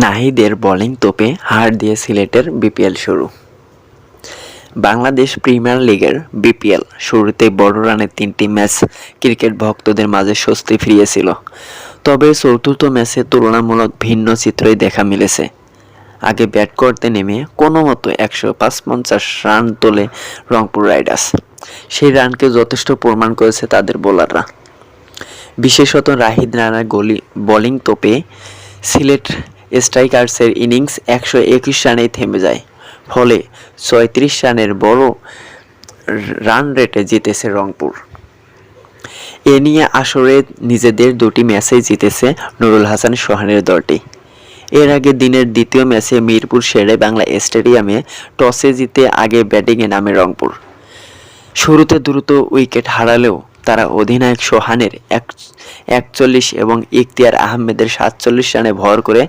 নাহিদের বোলিং তোপে হার দিয়ে সিলেটের বিপিএল শুরু। বাংলাদেশ প্রিমিয়ার লিগের বিপিএল শুরুতেই বড় রানের 3টি ম্যাচ ক্রিকেট ভক্তদের মাঝে স্বস্তি ফিরিয়েছিল। তবে চতুর্থ ম্যাচে তুলনামূলক ভিন্ন চিত্রই দেখা মিলেছে। আগে ব্যাট করতে নেমে কোনোমতো 155 রান তোলে রংপুর রাইডার্স। সেই রানকে যথেষ্ট প্রমাণ করেছে তাদের বোলাররা। বিশেষত রাহিদ রানার বোলিং তোপে সিলেট স্ট্রাইকার্সের ইনিংস 121 রানেই থেমে যায়। ফলে 36 রানের বড় রান রেটে জিতেছে রংপুর। এ নিয়ে আসরে নিজেদের দুটি ম্যাচেই জিতেছে নুরুল হাসান সোহানের দলটি। এর আগে দিনের দ্বিতীয় ম্যাচে মিরপুর শেরেবাংলা স্টেডিয়ামে টসে জিতে আগে ব্যাটিংয়ে নামে রংপুর। শুরুতে দ্রুত উইকেট হারালেও তারা অধিনায়ক সোহানের 41 এবং ইখতিয়ার আহমেদের 47 রানে ভর করে